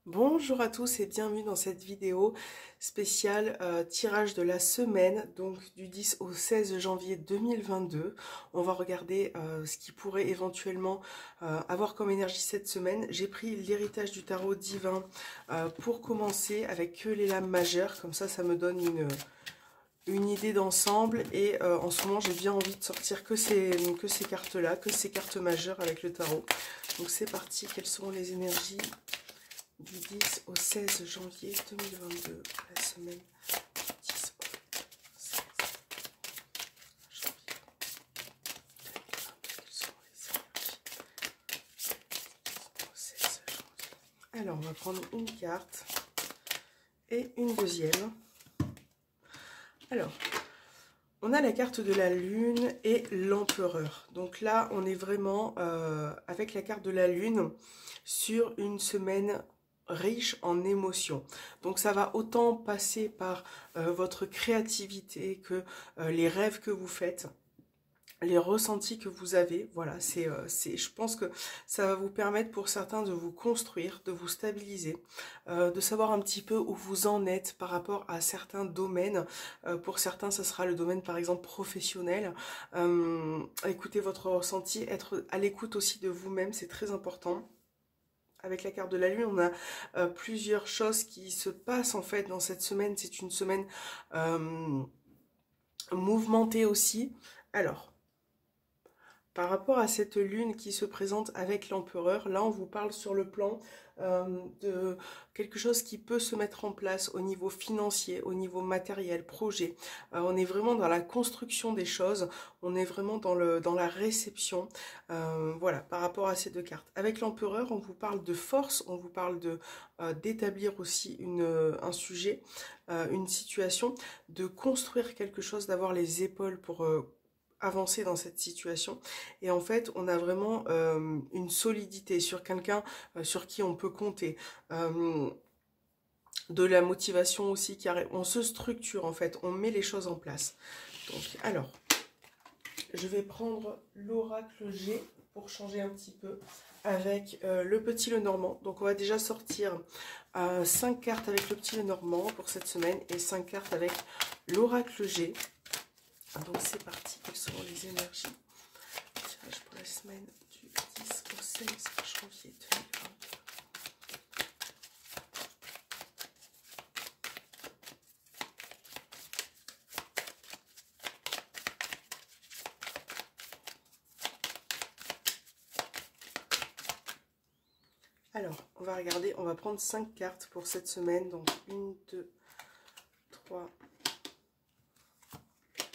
Bonjour à tous et bienvenue dans cette vidéo spéciale tirage de la semaine, donc du 10 au 16 janvier 2022. On va regarder ce qui pourrait éventuellement avoir comme énergie cette semaine. J'ai pris l'héritage du tarot divin pour commencer avec que les lames majeures, comme ça me donne une idée d'ensemble. Et en ce moment j'ai bien envie de sortir que ces cartes-là, que ces cartes majeures avec le tarot. Donc c'est parti, quelles sont les énergies du 10 au 16 janvier 2022, la semaine du 10 au 16 janvier 2022. Quelles sont les énergies du 10 au 16 janvier? Alors, on va prendre une carte et une deuxième. Alors, on a la carte de la lune et l'empereur. Donc là, on est vraiment avec la carte de la lune sur une semaine riche en émotions. Donc ça va autant passer par votre créativité que les rêves que vous faites, les ressentis que vous avez. Voilà, je pense que ça va vous permettre pour certains de vous construire, de vous stabiliser, de savoir un petit peu où vous en êtes par rapport à certains domaines. Pour certains, ça sera le domaine par exemple professionnel. Écoutez votre ressenti, être à l'écoute aussi de vous-même, c'est très important. Avec la carte de la lune, on a plusieurs choses qui se passent en fait dans cette semaine. C'est une semaine mouvementée aussi. Alors, par rapport à cette lune qui se présente avec l'empereur, là on vous parle sur le plan de quelque chose qui peut se mettre en place au niveau financier, au niveau matériel, projet. On est vraiment dans la construction des choses, on est vraiment dans la réception. Voilà, par rapport à ces deux cartes. Avec l'empereur, on vous parle de force, on vous parle d'établir aussi un sujet, une situation, de construire quelque chose, d'avoir les épaules pour avancer dans cette situation. Et en fait on a vraiment une solidité sur quelqu'un sur qui on peut compter, de la motivation aussi qui arrive. On se structure en fait, on met les choses en place. Donc alors je vais prendre l'oracle G pour changer un petit peu avec le petit Lenormand. Donc on va déjà sortir 5 cartes avec le petit Lenormand pour cette semaine et 5 cartes avec l'oracle G. Donc c'est parti, quelles sont les énergies? Tirage pour la semaine du 10 au 16 janvier 2022. Alors, on va regarder, on va prendre 5 cartes pour cette semaine. Donc 1, 2, 3, 4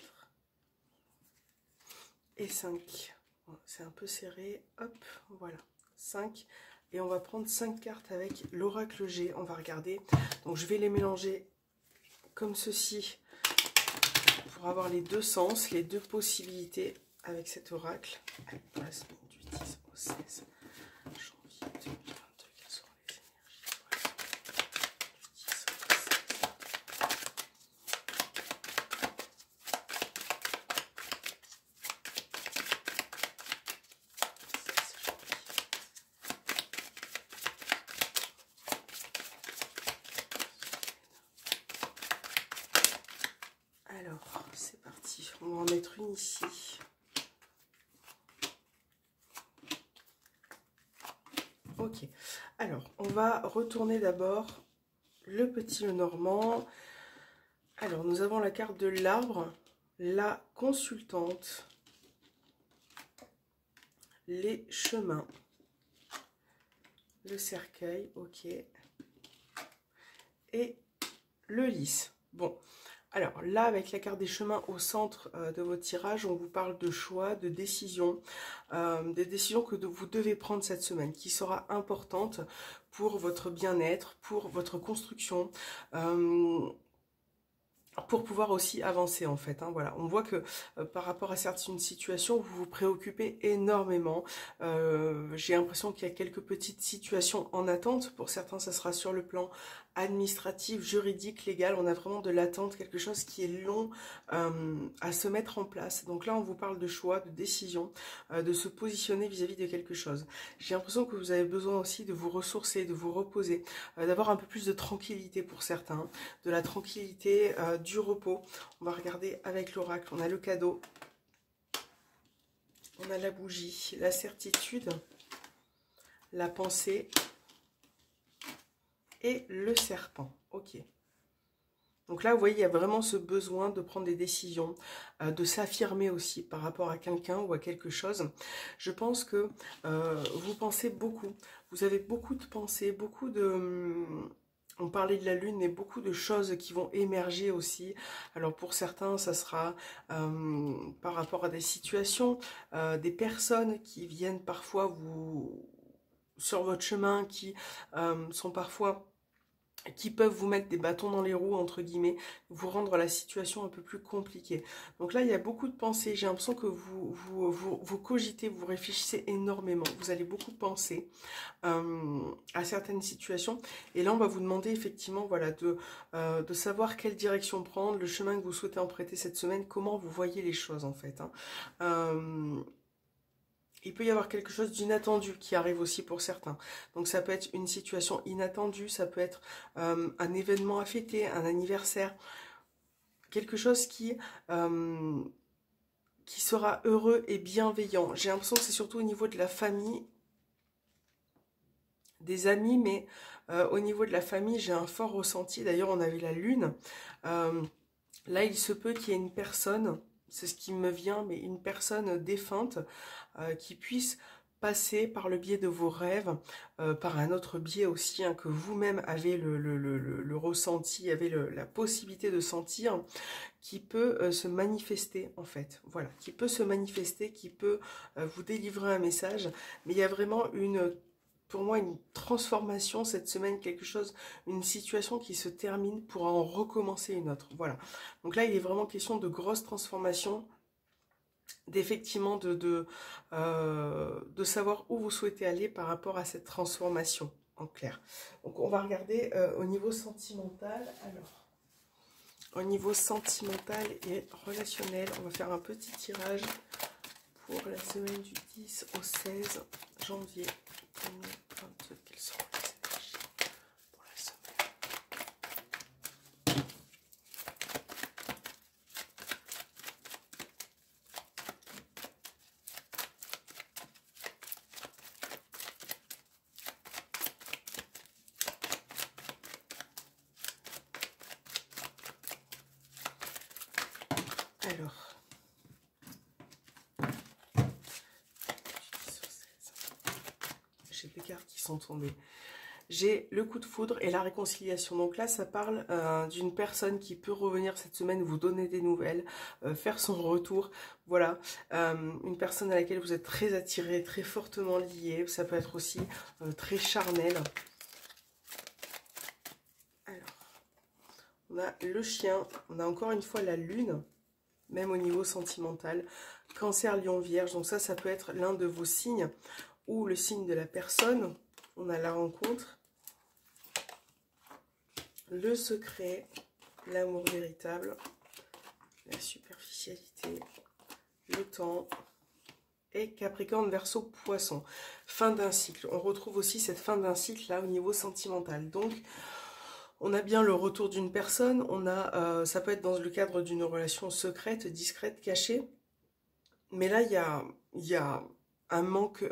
et 5. Bon, c'est un peu serré, hop, voilà, 5. Et on va prendre 5 cartes avec l'oracle G, on va regarder. Donc je vais les mélanger comme ceci pour avoir les deux sens, les deux possibilités avec cet oracle. Pour la semaine du 10 au 16 janvier 2022, quelles sont les énergies pour la semaine du 10 au 16 Alors, c'est parti. On va en mettre une ici. Ok. Alors, on va retourner d'abord le petit Lenormand. Alors, nous avons la carte de l'arbre, la consultante, les chemins, le cercueil, ok, et le lys. Bon. Alors là, avec la carte des chemins au centre de votre tirage, on vous parle de choix, de décisions, des décisions que vous devez prendre cette semaine, qui sera importante pour votre bien-être, pour votre construction. pour pouvoir aussi avancer en fait, hein, voilà. On voit que par rapport à certaines situations, vous vous préoccupez énormément. J'ai l'impression qu'il y a quelques petites situations en attente. Pour certains, ça sera sur le plan administratif, juridique, légal. On a vraiment de l'attente, quelque chose qui est long à se mettre en place. Donc là, on vous parle de choix, de décision, de se positionner vis-à-vis de quelque chose. J'ai l'impression que vous avez besoin aussi de vous ressourcer, de vous reposer, d'avoir un peu plus de tranquillité pour certains, de la tranquillité, du repos. On va regarder avec l'oracle. On a le cadeau, on a la bougie, la certitude, la pensée et le serpent. Ok. Donc là, vous voyez, il y a vraiment ce besoin de prendre des décisions, de s'affirmer aussi par rapport à quelqu'un ou à quelque chose. Je pense que vous pensez beaucoup. Vous avez beaucoup de pensées, beaucoup de... On parlait de la lune, mais beaucoup de choses qui vont émerger aussi. Alors pour certains, ça sera par rapport à des situations, des personnes qui viennent parfois vous sur votre chemin, qui sont parfois... qui peuvent vous mettre des bâtons dans les roues, entre guillemets, vous rendre la situation un peu plus compliquée. Donc là, il y a beaucoup de pensées. J'ai l'impression que vous cogitez, vous réfléchissez énormément. Vous allez beaucoup penser à certaines situations. Et là, on va vous demander effectivement voilà, de savoir quelle direction prendre, le chemin que vous souhaitez emprunter cette semaine, comment vous voyez les choses en fait. Hein. Il peut y avoir quelque chose d'inattendu qui arrive aussi pour certains. Donc ça peut être une situation inattendue, ça peut être un événement à fêter, un anniversaire, quelque chose qui sera heureux et bienveillant. J'ai l'impression que c'est surtout au niveau de la famille, des amis, mais au niveau de la famille, j'ai un fort ressenti. D'ailleurs, on avait la lune. Là, il se peut qu'il y ait une personne, c'est ce qui me vient, mais une personne défunte qui puisse passer par le biais de vos rêves, par un autre biais aussi, hein, que vous-même avez le ressenti, avez la possibilité de sentir, qui peut se manifester en fait. Voilà, qui peut se manifester, qui peut vous délivrer un message. Mais il y a vraiment pour moi, une transformation cette semaine, quelque chose, une situation qui se termine pour en recommencer une autre. Voilà. Donc là, il est vraiment question de grosses transformations, d'effectivement de savoir où vous souhaitez aller par rapport à cette transformation, en clair. Donc on va regarder au niveau sentimental. Alors, au niveau sentimental et relationnel, on va faire un petit tirage pour la semaine du 10 au 16 janvier 2022. Quelles seront les énergies pour la semaine? Alors, j'ai deux cartes qui sont tombées. J'ai le coup de foudre et la réconciliation. Donc là, ça parle d'une personne qui peut revenir cette semaine, vous donner des nouvelles, faire son retour. Voilà, une personne à laquelle vous êtes très attiré, très fortement lié. Ça peut être aussi très charnel. Alors, on a le chien, on a encore une fois la lune, même au niveau sentimental. Cancer, lion, vierge. Donc ça peut être l'un de vos signes ou le signe de la personne. On a la rencontre, le secret, l'amour véritable, la superficialité, le temps et Capricorne, Verseau, Poisson. Fin d'un cycle. On retrouve aussi cette fin d'un cycle là au niveau sentimental. Donc, on a bien le retour d'une personne. On a, ça peut être dans le cadre d'une relation secrète, discrète, cachée. Mais là, il y a un manque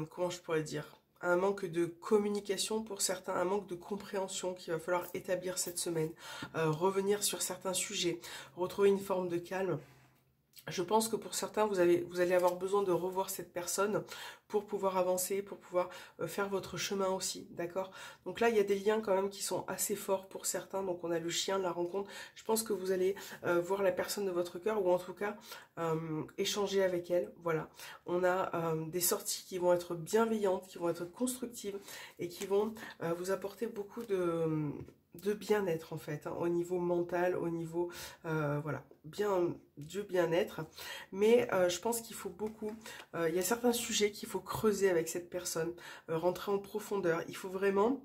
comment je pourrais dire, un manque de communication pour certains, un manque de compréhension qu'il va falloir établir cette semaine, revenir sur certains sujets, retrouver une forme de calme. Je pense que pour certains, vous allez avoir besoin de revoir cette personne pour pouvoir avancer, pour pouvoir faire votre chemin aussi, d'accord? Donc là, il y a des liens quand même qui sont assez forts pour certains. Donc on a le chien, la rencontre. Je pense que vous allez voir la personne de votre cœur, ou en tout cas échanger avec elle, voilà. On a des sorties qui vont être bienveillantes, qui vont être constructives et qui vont vous apporter beaucoup de bien-être en fait, hein, au niveau mental, au niveau voilà, du bien-être. Mais je pense qu'il faut beaucoup, il y a certains sujets qu'il faut creuser avec cette personne, rentrer en profondeur. Il faut vraiment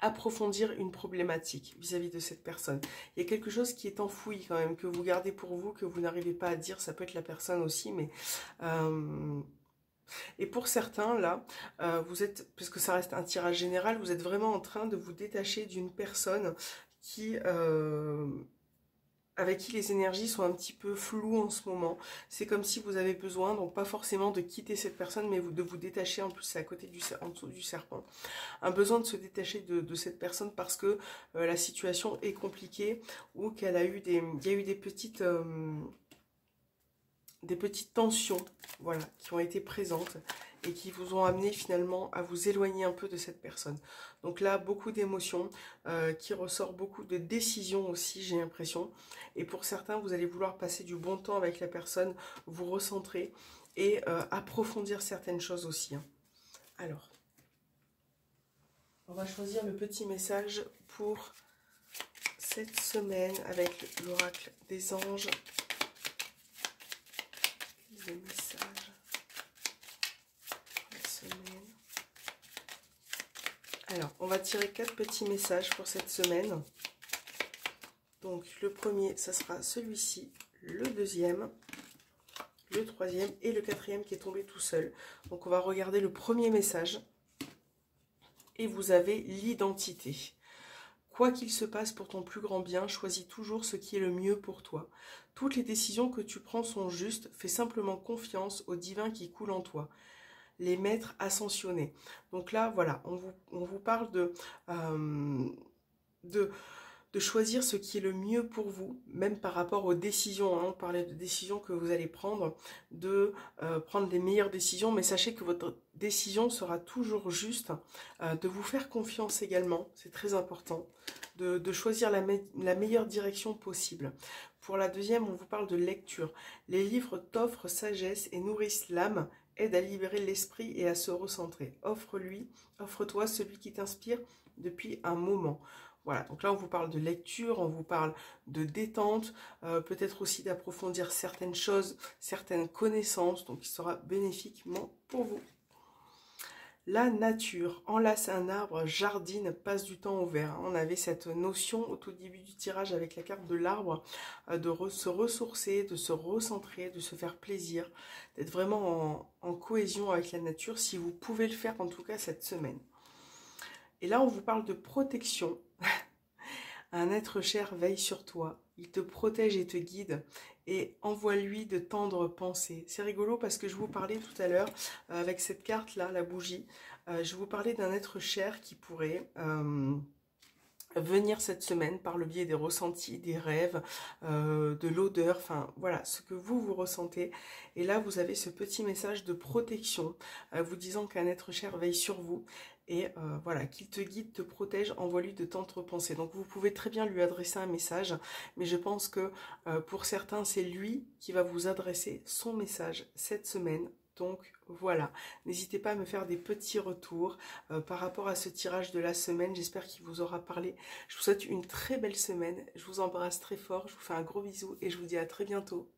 approfondir une problématique vis-à-vis de cette personne. Il y a quelque chose qui est enfoui quand même, que vous gardez pour vous, que vous n'arrivez pas à dire. Ça peut être la personne aussi, mais et pour certains, là, vous êtes, parce que ça reste un tirage général, vous êtes vraiment en train de vous détacher d'une personne qui, avec qui les énergies sont un petit peu floues en ce moment. C'est comme si vous avez besoin, donc pas forcément de quitter cette personne, mais de vous détacher. En plus, c'est à côté en dessous du serpent. Un besoin de se détacher de cette personne parce que la situation est compliquée, ou qu'elle a eu il y a eu des petites tensions, voilà, qui ont été présentes et qui vous ont amené finalement à vous éloigner un peu de cette personne. Donc là, beaucoup d'émotions qui ressort, beaucoup de décisions aussi, j'ai l'impression. Et pour certains, vous allez vouloir passer du bon temps avec la personne, vous recentrer et approfondir certaines choses aussi, hein. Alors, on va choisir le petit message pour cette semaine avec l'oracle des anges. Les messages pour la semaine. Alors, on va tirer 4 petits messages pour cette semaine. Donc, le premier, ça sera celui-ci, le deuxième, le troisième et le quatrième qui est tombé tout seul. Donc, on va regarder le premier message. Et vous avez l'identité. Quoi qu'il se passe pour ton plus grand bien, choisis toujours ce qui est le mieux pour toi. Toutes les décisions que tu prends sont justes, fais simplement confiance au divin qui coule en toi. Les maîtres ascensionnés. Donc là, voilà, on vous parle de choisir ce qui est le mieux pour vous, même par rapport aux décisions, hein. On parlait de décisions que vous allez prendre, de prendre les meilleures décisions, mais sachez que votre décision sera toujours juste, de vous faire confiance également, c'est très important, de choisir la meilleure direction possible. Pour la deuxième, on vous parle de lecture. Les livres t'offrent sagesse et nourrissent l'âme, aident à libérer l'esprit et à se recentrer. Offre-toi celui qui t'inspire depuis un moment. Voilà, donc là on vous parle de lecture, on vous parle de détente, peut-être aussi d'approfondir certaines choses, certaines connaissances, donc il sera bénéfiquement pour vous. La nature, enlace un arbre, jardine, passe du temps au vert. On avait cette notion au tout début du tirage avec la carte de l'arbre, de se ressourcer, de se recentrer, de se faire plaisir, d'être vraiment en cohésion avec la nature, si vous pouvez le faire en tout cas cette semaine. Et là on vous parle de protection. Un être cher veille sur toi, il te protège et te guide et envoie-lui de tendres pensées. C'est rigolo parce que je vous parlais tout à l'heure avec cette carte là, la bougie, je vous parlais d'un être cher qui pourrait venir cette semaine par le biais des ressentis, des rêves, de l'odeur, enfin voilà, ce que vous ressentez. Et là vous avez ce petit message de protection vous disant qu'un être cher veille sur vous. Et voilà, qu'il te guide, te protège, envoie-lui de tendres pensées. Donc vous pouvez très bien lui adresser un message, mais je pense que pour certains, c'est lui qui va vous adresser son message cette semaine. Donc voilà, n'hésitez pas à me faire des petits retours par rapport à ce tirage de la semaine. J'espère qu'il vous aura parlé. Je vous souhaite une très belle semaine. Je vous embrasse très fort, je vous fais un gros bisou et je vous dis à très bientôt.